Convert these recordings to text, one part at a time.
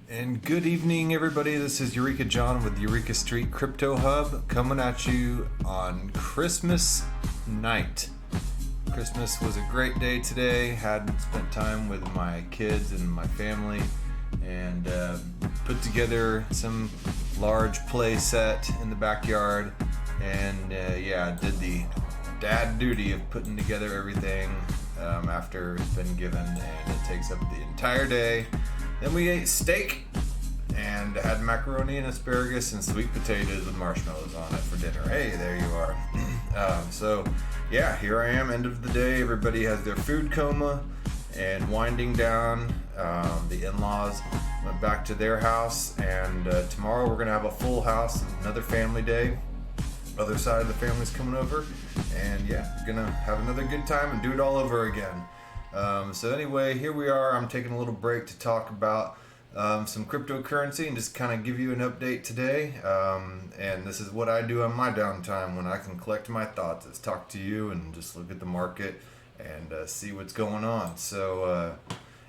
And good evening, everybody. This is Eureka John with Eureka Street Crypto Hub coming at you on Christmas night. Christmas was a great day today. Had spent time with my kids and my family and put together some large play set in the backyard. And did the dad duty of putting together everything after it's been given, and it takes up the entire day. Then we ate steak and had macaroni and asparagus and sweet potatoes with marshmallows on it for dinner. Hey, there you are. Here I am, end of the day. Everybody has their food coma and winding down. The in-laws went back to their house, and tomorrow we're going to have a full house, another family day. Other side of the family's coming over, and we're going to have another good time and do it all over again. So anyway, here we are. I'm taking a little break to talk about some cryptocurrency and just kind of give you an update today. And this is what I do on my downtime when I can collect my thoughts, is talk to you and just look at the market and see what's going on. So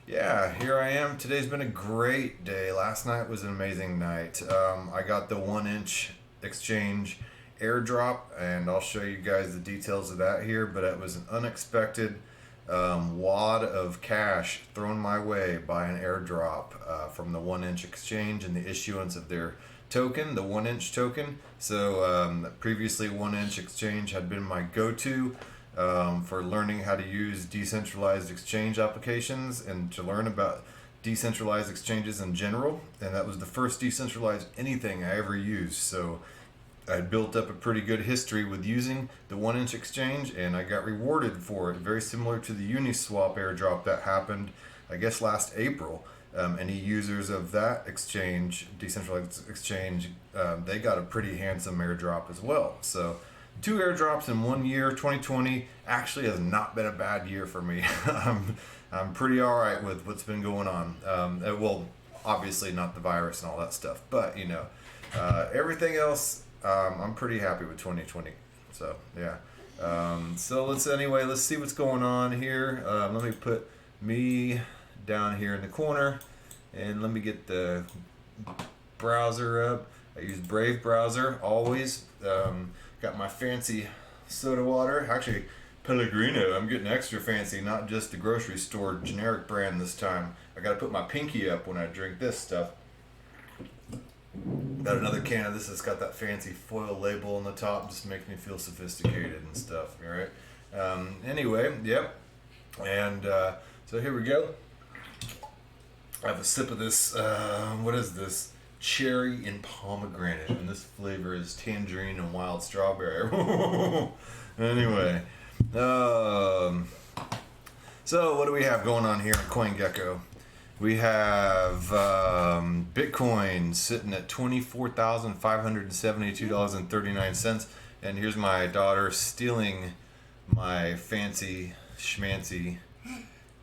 here I am. Today's been a great day. Last night was an amazing night. I got the 1-inch exchange airdrop, and I'll show you guys the details of that here, but it was an unexpected wad of cash thrown my way by an airdrop from the 1-inch exchange and the issuance of their token, the 1-inch token. So previously 1-inch exchange had been my go-to for learning how to use decentralized exchange applications and to learn about decentralized exchanges in general, and that was the first decentralized anything I ever used. So I built up a pretty good history with using the 1-inch exchange, and I got rewarded for it, very similar to the Uniswap airdrop that happened, I guess, last April. Any users of that exchange, decentralized exchange, they got a pretty handsome airdrop as well. So 2 airdrops in 1 year. 2020 actually has not been a bad year for me. I'm pretty all right with what's been going on. Well, obviously not the virus and all that stuff, but everything else, I'm pretty happy with 2020. So let's see what's going on here. Let me put me down here in the corner, and let me get the browser up. I use Brave browser always. Got my fancy soda water, actually Pellegrino. I'm getting extra fancy, not just the grocery store generic brand this time. I gotta put my pinky up when I drink this stuff. Got another can of this that's got that fancy foil label on the top, just makes me feel sophisticated and stuff, all right? And so here we go. I have a sip of this, what is this? Cherry and pomegranate, and this flavor is tangerine and wild strawberry. Anyway, so what do we have going on here in CoinGecko? We have Bitcoin sitting at $24,572.39, and here's my daughter stealing my fancy schmancy.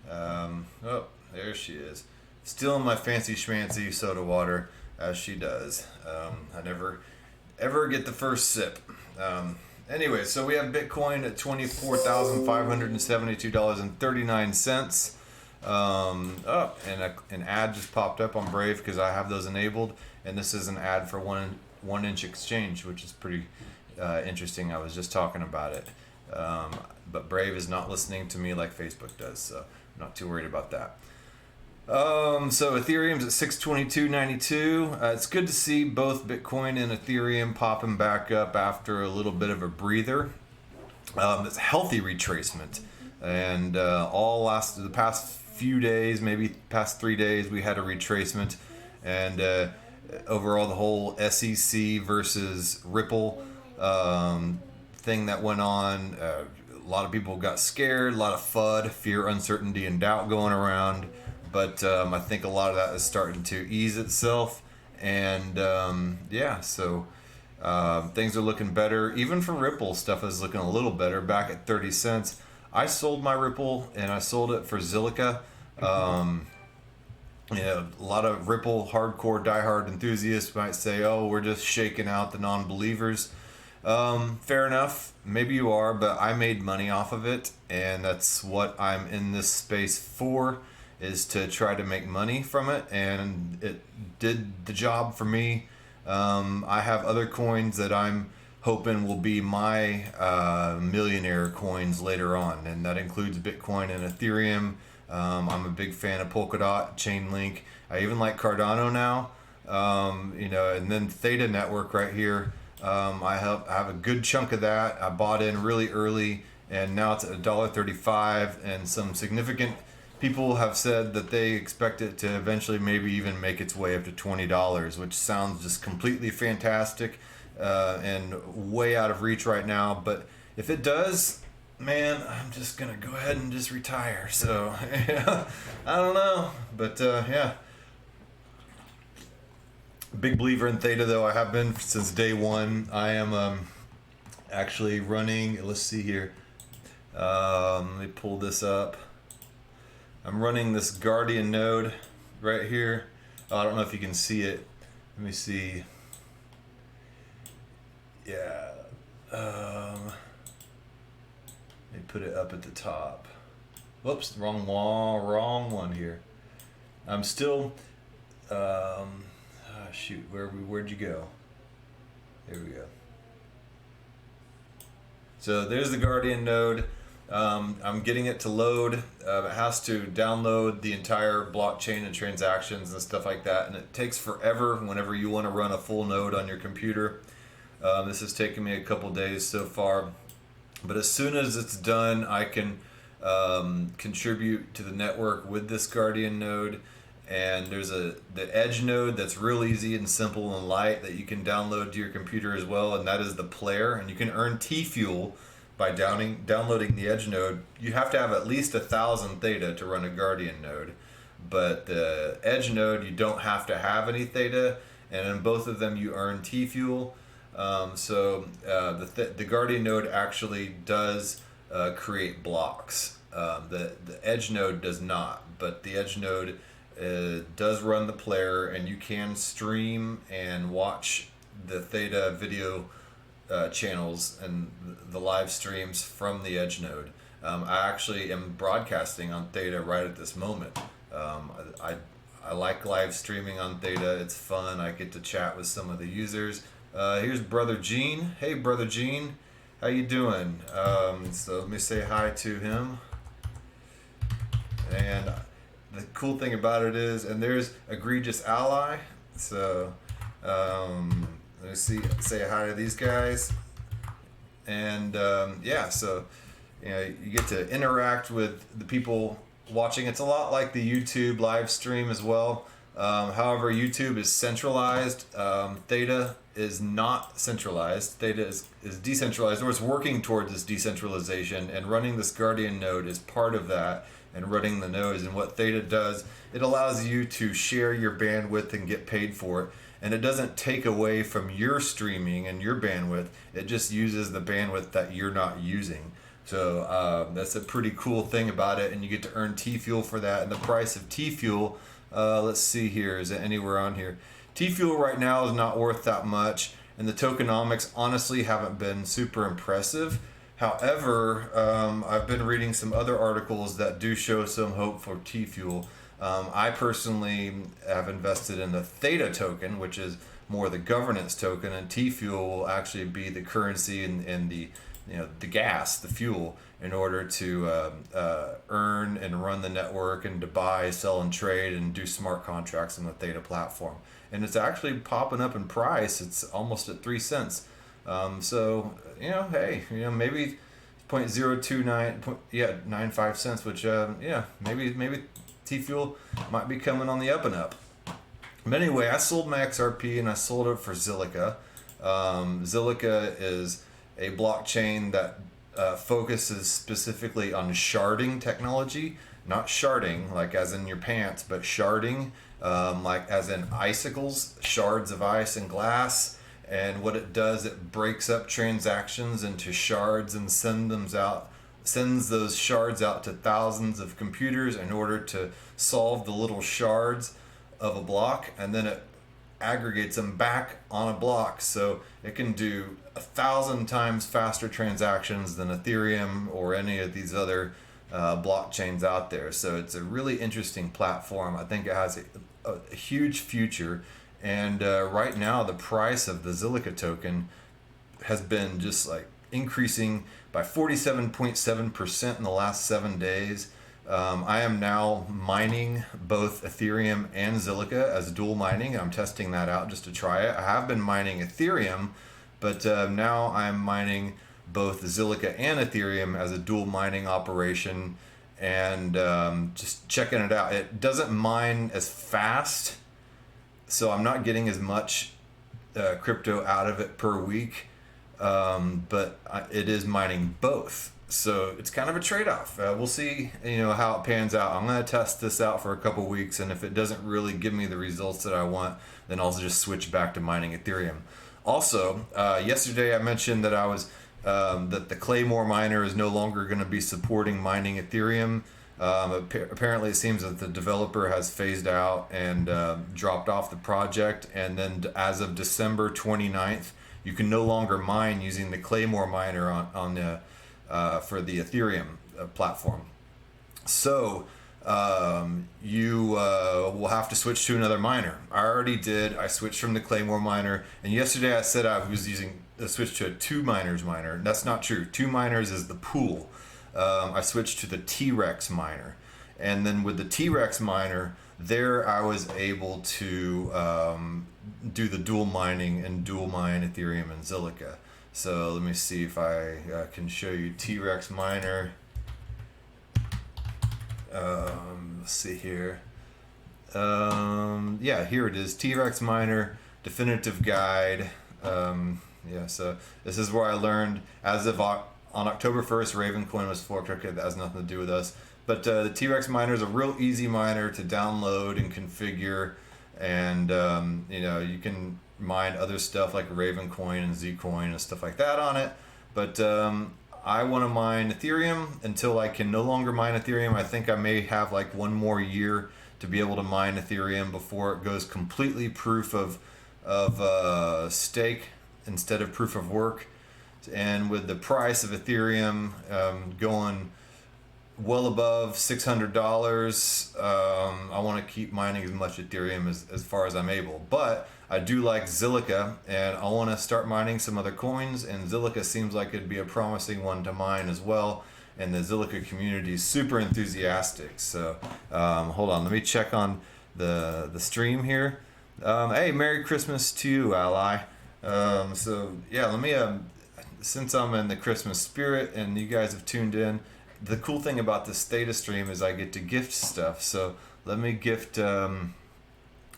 There she is, stealing my fancy schmancy soda water, as she does. I never ever get the first sip. Anyway, so we have Bitcoin at $24,572.39. An ad just popped up on Brave because I have those enabled, and this is an ad for 1-inch exchange, which is pretty interesting. I was just talking about it, but Brave is not listening to me like Facebook does, so I'm not too worried about that. So Ethereum's at 622.92. It's good to see both Bitcoin and Ethereum popping back up after a little bit of a breather. It's a healthy retracement, and the past few days, maybe past 3 days, we had a retracement, and overall the whole SEC versus Ripple thing that went on, a lot of people got scared, a lot of FUD, fear, uncertainty, and doubt going around, but I think a lot of that is starting to ease itself, and things are looking better. Even for Ripple, stuff is looking a little better, back at 30 cents. I sold my Ripple, and I sold it for Zilliqa. A lot of Ripple hardcore diehard enthusiasts might say, oh, we're just shaking out the non-believers. Fair enough, maybe you are, but I made money off of it, and that's what I'm in this space for, is to try to make money from it, and it did the job for me. I have other coins that I'm hoping will be my millionaire coins later on, and that includes Bitcoin and Ethereum. I'm a big fan of Polkadot, Chainlink. I even like Cardano now. And then Theta Network right here. I have a good chunk of that. I bought in really early, and now it's at $1.35, and some significant people have said that they expect it to eventually maybe even make its way up to $20, which sounds just completely fantastic and way out of reach right now. But if it does, man, I'm just gonna go ahead and just retire. So I don't know, but yeah. Big believer in Theta, though. I have been since day one. I am actually running, let's see here. Let me pull this up. I'm running this Guardian node right here. Oh, I don't know if you can see it. Let me see. Yeah. Let me put it up at the top. Whoops, wrong one here. I'm still, shoot, where'd you go? There we go. So there's the Guardian node. I'm getting it to load. It has to download the entire blockchain and transactions and stuff like that, and it takes forever whenever you want to run a full node on your computer. This has taken me a couple days so far, but as soon as it's done, I can contribute to the network with this Guardian node. And there's the Edge node that's real easy and simple and light that you can download to your computer as well, and that is the player. And you can earn T-Fuel by downloading the Edge node. You have to have at least 1,000 Theta to run a Guardian node, but the Edge node, you don't have to have any Theta, and in both of them you earn T-Fuel. The Guardian node actually does create blocks. The Edge node does not, but the Edge node does run the player, and you can stream and watch the Theta video channels and the live streams from the Edge node. I actually am broadcasting on Theta right at this moment. I like live streaming on Theta. It's fun. I get to chat with some of the users. Here's Brother Gene. Hey, Brother Gene, how you doing? So let me say hi to him. And the cool thing about it is, and there's Egregious Ally. So let me say hi to these guys. And yeah, so you get to interact with the people watching. It's a lot like the YouTube live stream as well. However, YouTube is centralized. Theta is not centralized. Theta is decentralized, or it's working towards this decentralization, and running this Guardian node is part of that, and running the nodes. And what Theta does, it allows you to share your bandwidth and get paid for it. And it doesn't take away from your streaming and your bandwidth. It just uses the bandwidth that you're not using. So that's a pretty cool thing about it, and you get to earn T-Fuel for that. And the price of T-Fuel, let's see here, is it anywhere on here? T-Fuel right now is not worth that much, and the tokenomics honestly haven't been super impressive. However, I've been reading some other articles that do show some hope for T-Fuel. I personally have invested in the Theta token, which is more the governance token, and T-Fuel will actually be the currency and the gas, the fuel, in order to earn and run the network, and to buy, sell, and trade, and do smart contracts on the Theta platform. And it's actually popping up in price. It's almost at 3 cents. So hey, maybe 0.029, 95 cents, which maybe T-Fuel might be coming on the up and up. But anyway, I sold my XRP, and I sold it for Zilliqa. Zilliqa is a blockchain that focuses specifically on sharding technology, not sharding like as in your pants, but sharding like as in icicles, shards of ice and glass. And what it does, it breaks up transactions into shards and sends those shards out to thousands of computers in order to solve the little shards of a block, and then it aggregates them back on a block, so it can do 1,000 times faster transactions than Ethereum or any of these other blockchains out there. So it's a really interesting platform. I think it has a huge future. And right now, the price of the Zilliqa token has been just like increasing by 47.7% in the last 7 days. I am now mining both Ethereum and Zilliqa as dual mining. I'm testing that out just to try it. I have been mining Ethereum, but now I'm mining both Zilliqa and Ethereum as a dual mining operation, and just checking it out. It doesn't mine as fast, so I'm not getting as much crypto out of it per week, but it is mining both. So it's kind of a trade-off. We'll see, how it pans out. I'm going to test this out for a couple weeks, and if it doesn't really give me the results that I want, then I'll just switch back to mining Ethereum. Also, yesterday I mentioned that that the Claymore miner is no longer going to be supporting mining Ethereum. Apparently, it seems that the developer has phased out and dropped off the project, and then as of December 29th, you can no longer mine using the Claymore miner on the for the Ethereum platform. So you will have to switch to another miner. I already did. I switched from the Claymore miner, and yesterday I said I was switched to a 2 miners miner. That's not true. 2 miners is the pool. I switched to the T-Rex miner, and then with the T-Rex miner, there I was able to do the dual mining and dual mine Ethereum and Zilliqa. So let me see if I can show you T-Rex miner. Let's see here. Yeah, here it is. T-Rex miner definitive guide. So this is where I learned as of on October 1st, Ravencoin was forked. Okay, that has nothing to do with us. But the T-Rex miner is a real easy miner to download and configure, and you can mine other stuff like Ravencoin and Zcoin and stuff like that on it. But I want to mine Ethereum until I can no longer mine Ethereum. I think I may have like 1 more year to be able to mine Ethereum before it goes completely proof of stake instead of proof of work. And with the price of Ethereum going well above $600, I want to keep mining as much Ethereum as far as I'm able. But I do like Zilliqa, and I want to start mining some other coins, and Zilliqa seems like it'd be a promising one to mine as well. And the Zilliqa community is super enthusiastic. So hold on, let me check on the stream here. Hey, Merry Christmas to you, ally. So yeah, let me since I'm in the Christmas spirit and you guys have tuned in, the cool thing about this Theta stream is I get to gift stuff. So let me gift,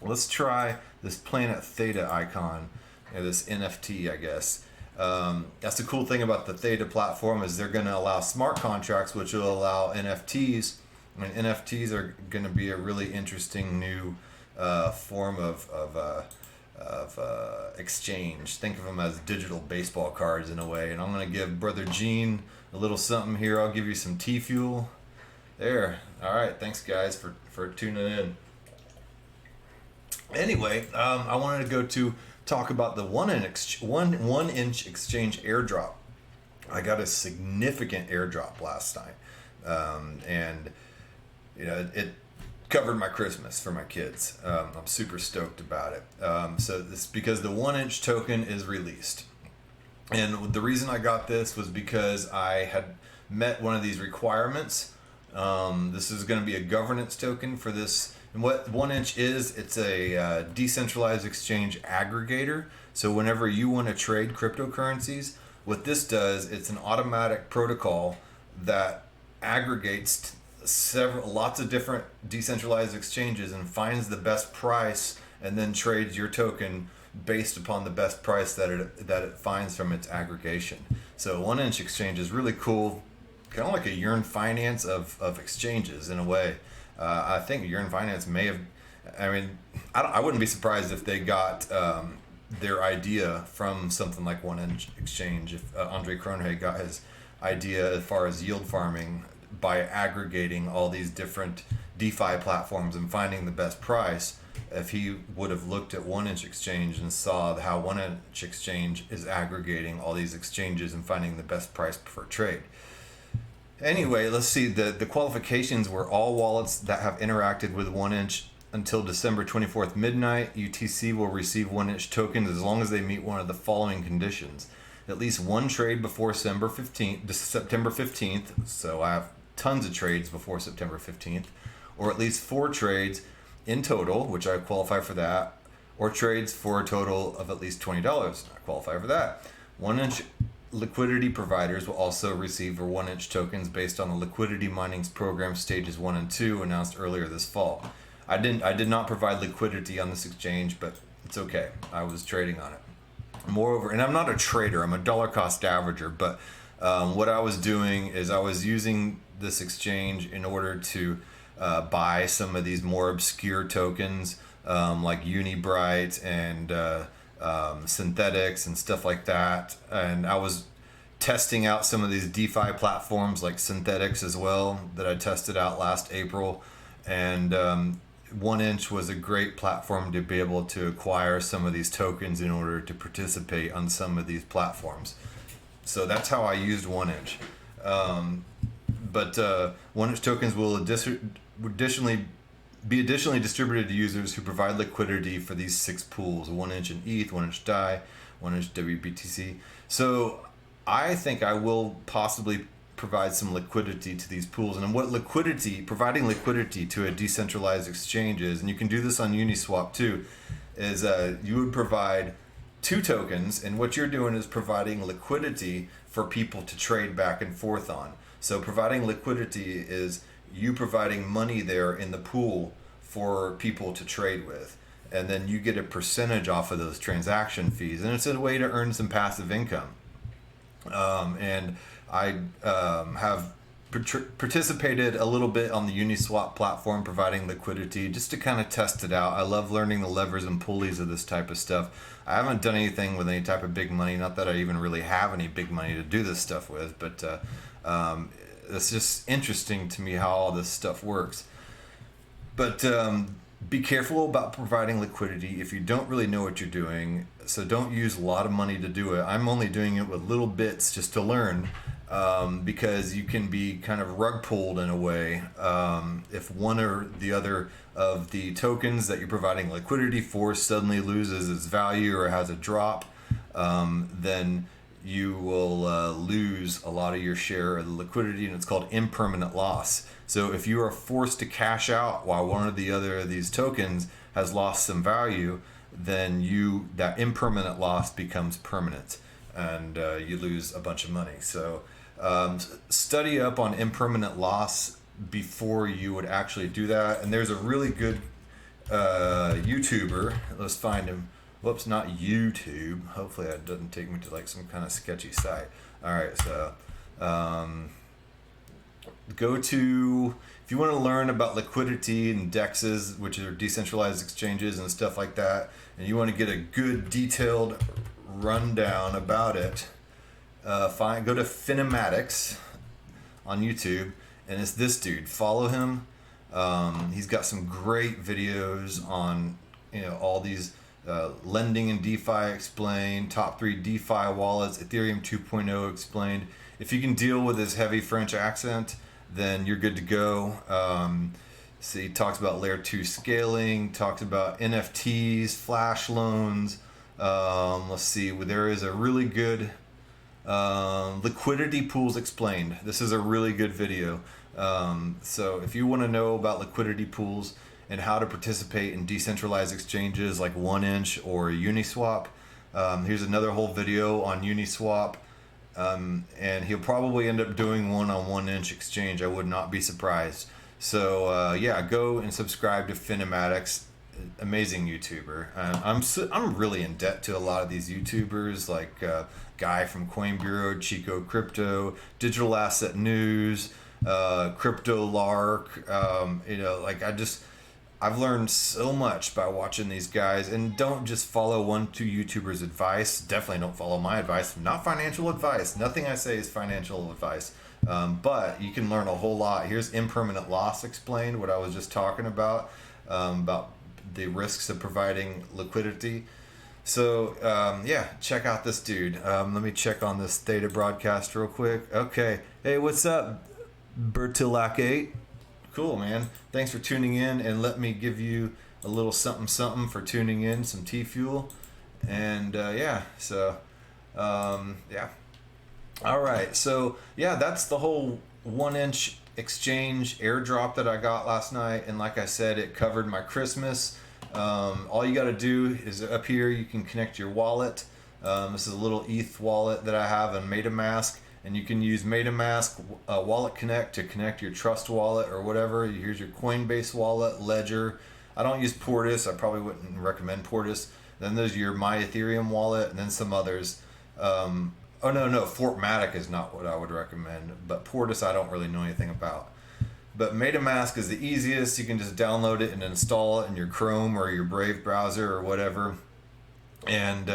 let's try this Planet Theta icon, this NFT, I guess. That's the cool thing about the Theta platform is they're going to allow smart contracts, which will allow NFTs. I mean, NFTs are going to be a really interesting new form of exchange. Think of them as digital baseball cards in a way. And I'm going to give Brother Gene a little something here. I'll give you some tea fuel. There. All right. Thanks, guys, for tuning in. Anyway, I wanted to talk about the 1 inch exchange airdrop. I got a significant airdrop last night, and it covered my Christmas for my kids. I'm super stoked about it. So this because the 1 inch token is released, and the reason I got this was because I had met one of these requirements. This is going to be a governance token for this. And what 1 inch is, it's a decentralized exchange aggregator. So whenever you want to trade cryptocurrencies, what this does, it's an automatic protocol that aggregates lots of different decentralized exchanges and finds the best price and then trades your token based upon the best price that it finds from its aggregation. So 1 inch exchange is really cool, kind of like a Yearn Finance of exchanges in a way. I think Yearn Finance may have, I wouldn't be surprised if they got their idea from something like 1 inch exchange. If Andre Cronje got his idea as far as yield farming by aggregating all these different DeFi platforms and finding the best price, if he would have looked at 1 inch exchange and saw how 1 inch exchange is aggregating all these exchanges and finding the best price per trade. Anyway, let's see. The qualifications were all wallets that have interacted with 1inch until December 24th midnight. UTC will receive 1inch tokens as long as they meet one of the following conditions. At least one trade before September 15th. So I have tons of trades before September 15th. Or at least 4 trades in total, which I qualify for that. Or trades for a total of at least $20. I qualify for that. 1inch liquidity providers will also receive 1inch tokens based on the liquidity mining's program stages 1 and 2 announced earlier this fall. I did not provide liquidity on this exchange, but it's okay. I was trading on it. Moreover, and I'm not a trader, I'm a dollar cost averager, but what I was doing is I was using this exchange in order to buy some of these more obscure tokens like Unibright and synthetics and stuff like that. And I was testing out some of these DeFi platforms like synthetics as well that I tested out last April. And 1inch was a great platform to be able to acquire some of these tokens in order to participate on some of these platforms. So that's how I used 1inch. But 1inch tokens will additionally distributed to users who provide liquidity for these 6 pools: 1inch in ETH, 1inch DAI, 1inch WBTC. So I think I will possibly provide some liquidity to these pools. And what providing liquidity to a decentralized exchange is, and you can do this on Uniswap too, is you would provide 2 tokens, and what you're doing is providing liquidity for people to trade back and forth on. So providing liquidity is you providing money there in the pool for people to trade with, and then you get a percentage off of those transaction fees, and it's a way to earn some passive income. And I have participated a little bit on the Uniswap platform providing liquidity just to kind of test it out. I love learning the levers and pulleys of this type of stuff. I haven't done anything with any type of big money, not that I even really have any big money to do this stuff with, but it's just interesting to me how all this stuff works. But be careful about providing liquidity if you don't really know what you're doing. So don't use a lot of money to do it. I'm only doing it with little bits just to learn, because you can be kind of rug pulled in a way. If one or the other of the tokens that you're providing liquidity for suddenly loses its value or has a drop, then you will lose a lot of your share of the liquidity, and it's called impermanent loss. So if you are forced to cash out while one or the other of these tokens has lost some value, then that impermanent loss becomes permanent, and you lose a bunch of money. So study up on impermanent loss before you would actually do that. And there's a really good YouTuber. Let's find him. Whoops, not YouTube. Hopefully that doesn't take me to like some kind of sketchy site. All right, so go to, if you want to learn about liquidity and DEXs, which are decentralized exchanges and stuff like that, and you want to get a good detailed rundown about it, go to Finematics on YouTube, and it's this dude. Follow him. He's got some great videos on all these lending and DeFi explained, top 3 DeFi wallets, Ethereum 2.0 explained. If you can deal with his heavy French accent, then you're good to go. So he talks about layer 2 scaling, talks about NFTs, flash loans. Let's see, there is a really good liquidity pools explained. This is a really good video. So if you want to know about liquidity pools and how to participate in decentralized exchanges like 1inch or Uniswap, here's another whole video on Uniswap. And he'll probably end up doing one on 1inch exchange. I would not be surprised. So yeah, go and subscribe to Finematics. Amazing YouTuber. I'm really in debt to a lot of these YouTubers, like Guy from Coin Bureau, Chico Crypto, Digital Asset News, Crypto Lark. I've learned so much by watching these guys. And don't just follow 1-2 YouTubers' advice. Definitely don't follow my advice. Not financial advice. Nothing I say is financial advice. But you can learn a whole lot. Here's impermanent loss explained, what I was just talking about the risks of providing liquidity. So yeah, check out this dude. Let me check on this data broadcast real quick. Okay. Hey, what's up? Bertilac8. Cool, man. Thanks for tuning in, and let me give you a little something something for tuning in, some T-Fuel. And yeah, so yeah. All right, so yeah, that's the whole 1-inch exchange airdrop that I got last night. And like I said, it covered my Christmas. All you got to do is up here, you can connect your wallet. This is a little ETH wallet that I have on MetaMask, and you can use MetaMask Wallet Connect to connect your Trust wallet or whatever. Here's your Coinbase wallet, Ledger. I don't use Portis. I probably wouldn't recommend Portis. Then there's your My Ethereum wallet, and then some others. Oh no, Fortmatic is not what I would recommend, but Portis I don't really know anything about. But MetaMask is the easiest. You can just download it and install it in your Chrome or your Brave browser or whatever. And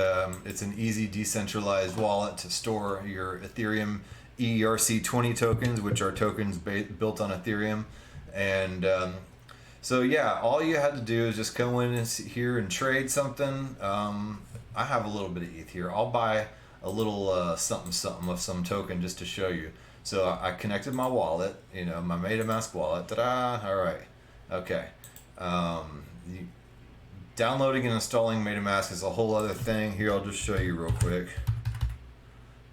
it's an easy decentralized wallet to store your Ethereum ERC20 tokens, which are tokens built on Ethereum. And so yeah, all you had to do is just go in and here and trade something. I have a little bit of ETH here. I'll buy a little something of some token just to show you. So I connected my wallet, my MetaMask wallet. Ta-da! All right. Okay. Downloading and installing MetaMask is a whole other thing. Here, I'll just show you real quick.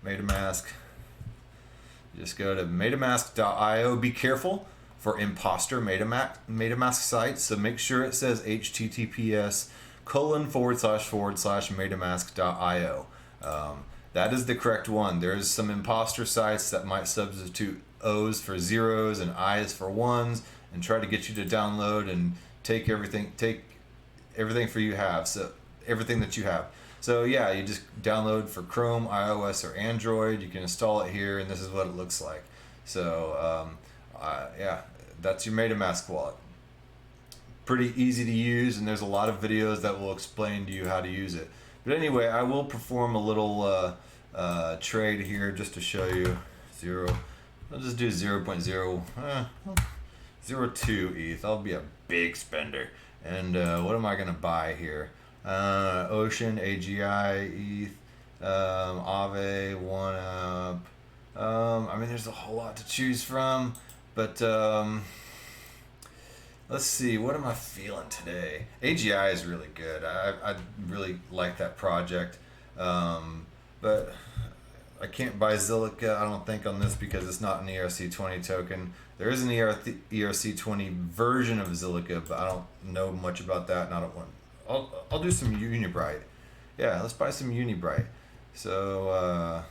MetaMask. Just go to metamask.io. Be careful for imposter MetaMask sites. So make sure it says https://metamask.io. That is the correct one. There's some imposter sites that might substitute O's for zeros and I's for ones and try to get you to download and take everything for you have. So everything that you have. So yeah, you just download for Chrome, iOS, or Android. You can install it here, and this is what it looks like. So yeah, that's your MetaMask wallet. Pretty easy to use, and there's a lot of videos that will explain to you how to use it. But anyway, I will perform a little trade here just to show you. I'll just do 0.02 ETH. I'll be a big spender. And what am I going to buy here? Ocean, AGI, ETH, Aave, 1UP. I mean, there's a whole lot to choose from. But let's see, what am I feeling today? AGI is really good. I really like that project. But I can't buy Zilliqa, I don't think, on this because it's not an ERC20 token. There is an ERC20 version of Zilliqa, but I don't know much about that, and I don't want. I'll do some Unibright. Yeah, let's buy some Unibright. So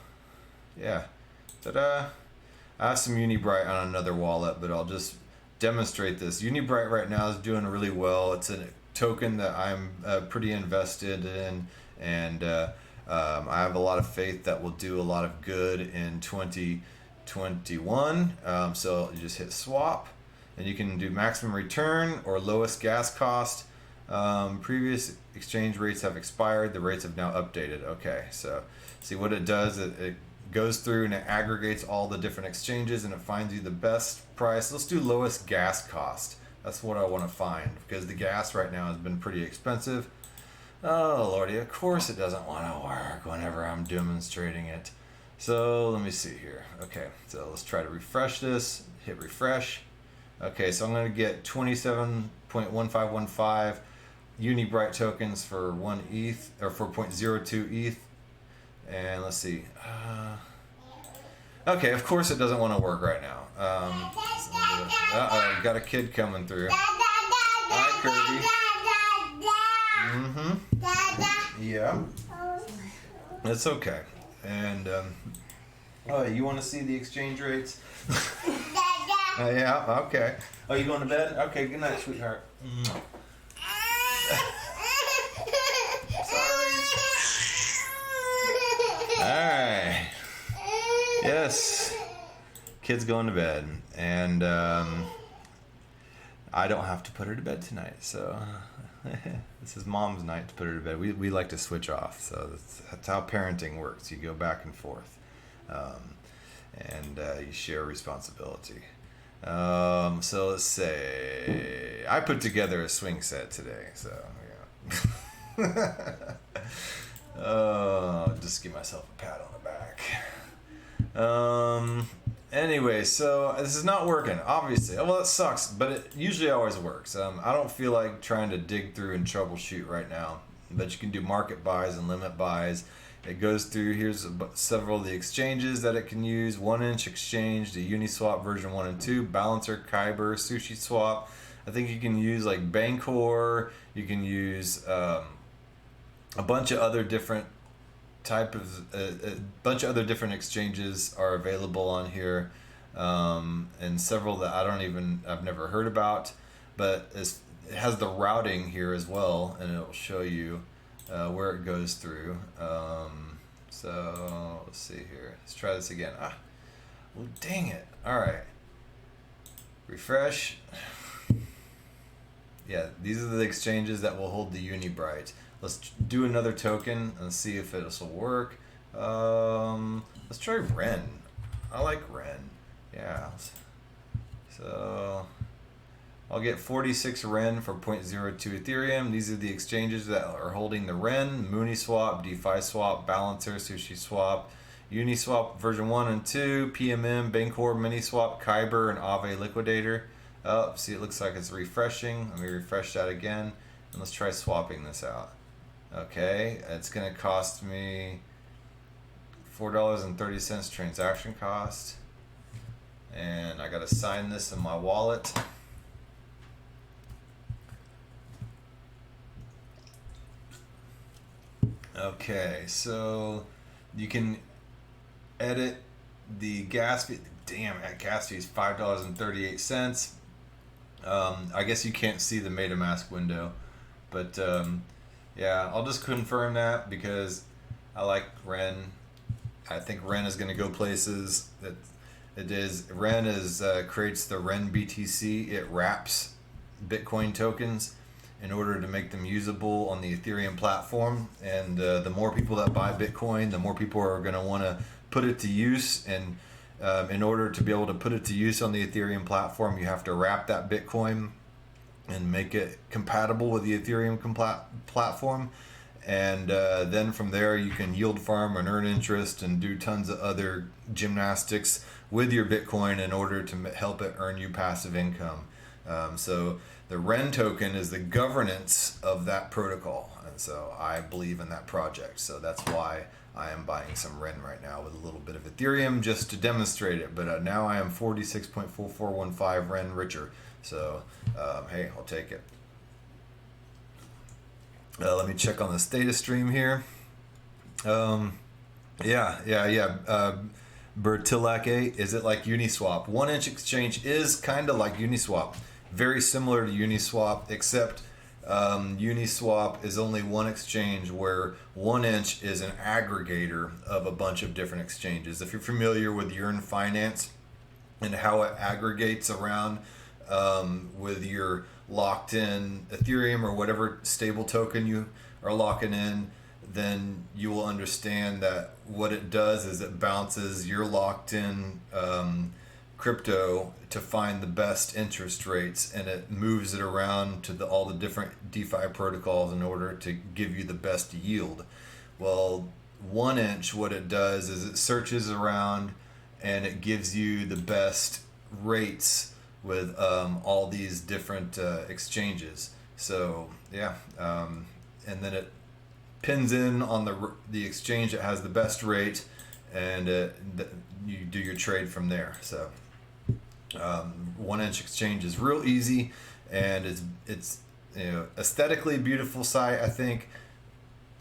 yeah, ta-da! I have some Unibright on another wallet, but I'll just demonstrate this. Unibright right now is doing really well. It's a token that I'm pretty invested in, and I have a lot of faith that will do a lot of good in 2021. So you just hit swap, and you can do maximum return or lowest gas cost. Previous exchange rates have expired. The rates have now updated. Okay, so see what it does. It goes through and it aggregates all the different exchanges and it finds you the best price. Let's do lowest gas cost. That's what I want to find because the gas right now has been pretty expensive. Oh lordy, of course it doesn't want to work whenever I'm demonstrating it. So let me see here. Okay, so let's try to refresh this. Hit refresh. Okay, so I'm going to get 27.1515 Unibright tokens for 1 ETH or for 0.02 ETH. And let's see. Okay, of course it doesn't want to work right now. Uh-oh, got a kid coming through. Hi, Kirby. Yeah. It's okay. And, oh, you want to see the exchange rates? Yeah, okay. Oh, you going to bed? Okay, good night, sweetheart. Alright. Yes. Kid's going to bed. And I don't have to put her to bed tonight. So this is mom's night to put her to bed. We like to switch off. So that's how parenting works. You go back and forth. And you share responsibility. So let's say I put together a swing set today. So yeah. Just give myself a pat on the back. Anyway, so this is not working, obviously. Well, it sucks, but it usually always works. I don't feel like trying to dig through and troubleshoot right now. But you can do market buys and limit buys. It goes through, here's several of the exchanges that it can use. 1-inch exchange, the Uniswap version 1 and 2, Balancer, Kyber, Sushi Swap. I think you can use like Bancor. You can use a bunch of other different a bunch of other different exchanges are available on here, and several that I've never heard about, but it has the routing here as well, and it'll show you where it goes through. So let's see here. Let's try this again. Well, dang it. All right. Refresh. Yeah, these are the exchanges that will hold the Unibright. Let's do another token and see if it will work. Let's try Ren. I like Ren. Yeah. So I'll get 46 Ren for 0.02 Ethereum. These are the exchanges that are holding the Ren: Mooniswap, DeFi Swap, Balancer, Sushi Swap, Uniswap version 1 and 2, PMM, Bancor, Miniswap, Kyber, and Aave Liquidator. Oh, see, it looks like it's refreshing. Let me refresh that again, and let's try swapping this out. Okay, it's gonna cost me $4.30 transaction cost, and I gotta sign this in my wallet. Okay, so you can edit the gas fee. Damn, that gas fee is $5.38. I guess you can't see the MetaMask window, but yeah, I'll just confirm that because I like Ren. I think Ren is going to go places. Ren creates the Ren BTC. It wraps Bitcoin tokens in order to make them usable on the Ethereum platform. And the more people that buy Bitcoin, the more people are going to want to put it to use. And in order to be able to put it to use on the Ethereum platform, you have to wrap that Bitcoin and make it compatible with the Ethereum platform. And then from there, you can yield farm and earn interest and do tons of other gymnastics with your Bitcoin in order to help it earn you passive income. So the Ren token is the governance of that protocol. And so I believe in that project. So that's why I am buying some Ren right now with a little bit of Ethereum just to demonstrate it. But now I am 46.4415 Ren richer. So, hey, I'll take it. Let me check on the status stream here. Bertilake, is it like Uniswap? 1-inch exchange is kind of like Uniswap. Very similar to Uniswap, except Uniswap is only one exchange where 1-inch is an aggregator of a bunch of different exchanges. If you're familiar with Yearn Finance and how it aggregates around with your locked in Ethereum or whatever stable token you are locking in, then you will understand that what it does is it bounces your locked in crypto to find the best interest rates, and it moves it around to all the different DeFi protocols in order to give you the best yield. Well, 1-inch, what it does is it searches around and it gives you the best rates with all these different exchanges. So yeah, and then it pins in on the exchange that has the best rate, and you do your trade from there. So 1-inch exchange is real easy, and it's aesthetically beautiful site, I think,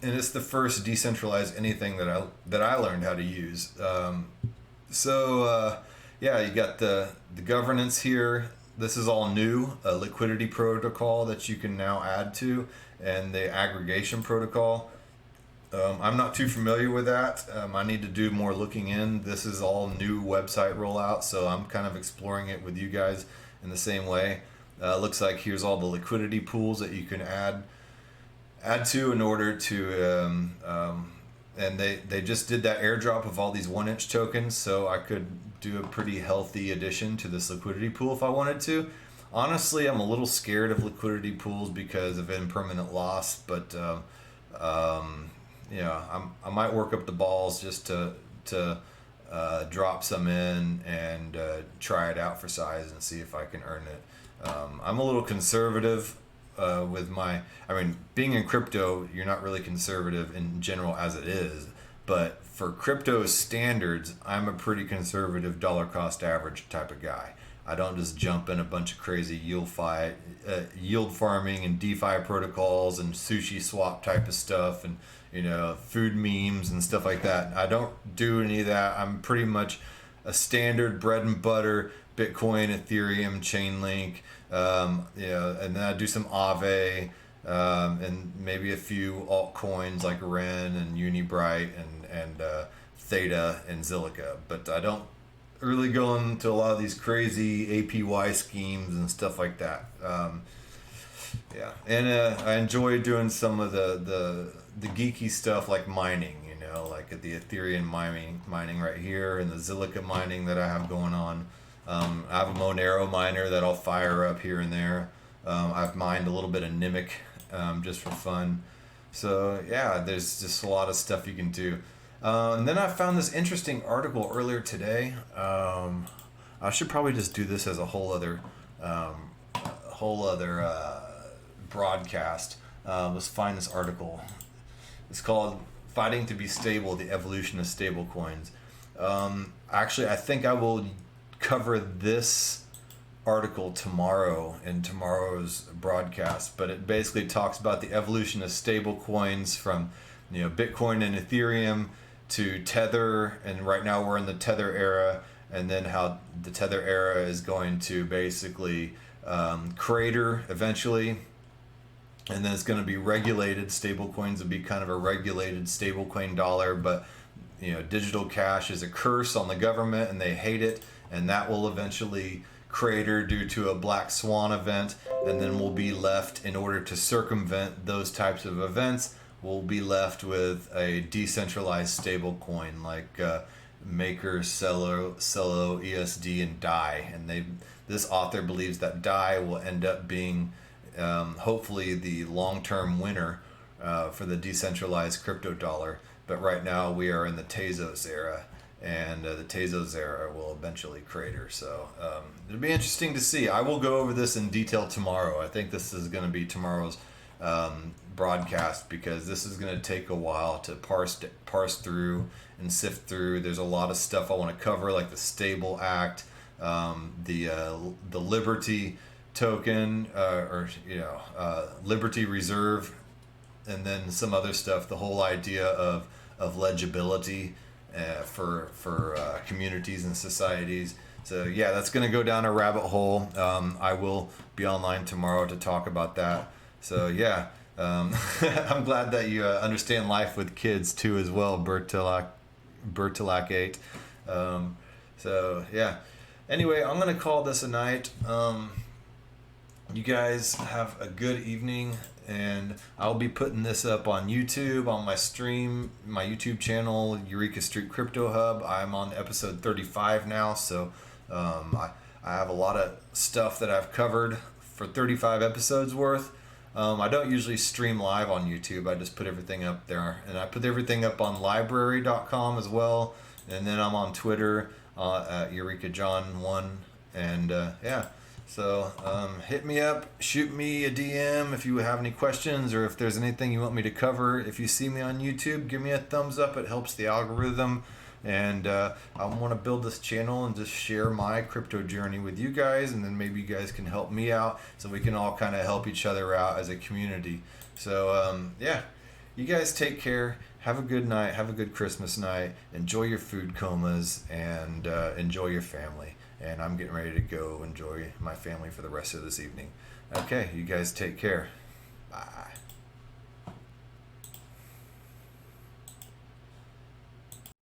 and it's the first decentralized anything that I learned how to use. Yeah, you got the governance here. This is all new, a liquidity protocol that you can now add to, and the aggregation protocol. I'm not too familiar with that. I need to do more looking in. This is all new website rollout, so I'm kind of exploring it with you guys in the same way. Looks like here's all the liquidity pools that you can add to in order to and they just did that airdrop of all these 1-inch tokens, so I could do a pretty healthy addition to this liquidity pool if I wanted to. Honestly, I'm a little scared of liquidity pools because of impermanent loss, but I might work up the balls just to drop some in and try it out for size and see if I can earn it. I'm a little conservative with my, being in crypto, you're not really conservative in general as it is, but for crypto standards, I'm a pretty conservative dollar cost average type of guy. I don't just jump in a bunch of crazy yield farming and DeFi protocols and sushi swap type of stuff and food memes and stuff like that. I don't do any of that. I'm pretty much a standard bread and butter Bitcoin, Ethereum, Chainlink, and then I do some Aave, and maybe a few altcoins like Ren and Unibright and Theta and Zilliqa. But I don't really go into a lot of these crazy APY schemes and stuff like that. And I enjoy doing some of the geeky stuff like mining, like the Ethereum mining right here and the Zilliqa mining that I have going on. I have a Monero miner that I'll fire up here and there. I've mined a little bit of Nimic just for fun. So yeah, there's just a lot of stuff you can do. And then I found this interesting article earlier today. I should probably just do this as a whole other broadcast. Let's find this article. It's called "Fighting to Be Stable: The Evolution of Stablecoins." Actually, I think I will cover this article tomorrow in tomorrow's broadcast, but it basically talks about the evolution of stablecoins from Bitcoin and Ethereum to Tether, and right now we're in the Tether era, and then how the Tether era is going to basically crater eventually, and then it's going to be regulated. Stablecoins will be kind of a regulated stablecoin dollar, but digital cash is a curse on the government and they hate it, and that will eventually crater due to a black swan event, and then we'll be left, in order to circumvent those types of events, we'll be left with a decentralized stablecoin like Maker, Celo, ESD, and DAI. And this author believes that DAI will end up being hopefully the long-term winner for the decentralized crypto dollar. But right now we are in the Tezos era, and the Tezos era will eventually crater. So it'll be interesting to see. I will go over this in detail tomorrow. I think this is going to be tomorrow's broadcast, because this is going to take a while to parse through and sift through. There's a lot of stuff I want to cover, like the Stable Act, the Liberty token, Liberty Reserve, and then some other stuff. The whole idea of legibility for communities and societies. So yeah, that's going to go down a rabbit hole. I will be online tomorrow to talk about that. So yeah, I'm glad that you understand life with kids too as well, Bertilak 8. So yeah. Anyway, I'm going to call this a night. You guys have a good evening, and I'll be putting this up on YouTube, on my stream, my YouTube channel, Eureka Street Crypto Hub. I'm on episode 35 now, so I have a lot of stuff that I've covered for 35 episodes worth. I don't usually stream live on YouTube. I just put everything up there, and I put everything up on library.com as well, and then I'm on Twitter at EurekaJohn1, and yeah. So hit me up, shoot me a DM if you have any questions, or if there's anything you want me to cover. If you see me on YouTube, give me a thumbs up. It helps the algorithm. And I want to build this channel and just share my crypto journey with you guys, and then maybe you guys can help me out, so we can all kind of help each other out as a community. So yeah, you guys take care. Have a good night. Have a good Christmas night. Enjoy your food comas, and enjoy your family. And I'm getting ready to go enjoy my family for the rest of this evening. Okay, you guys take care.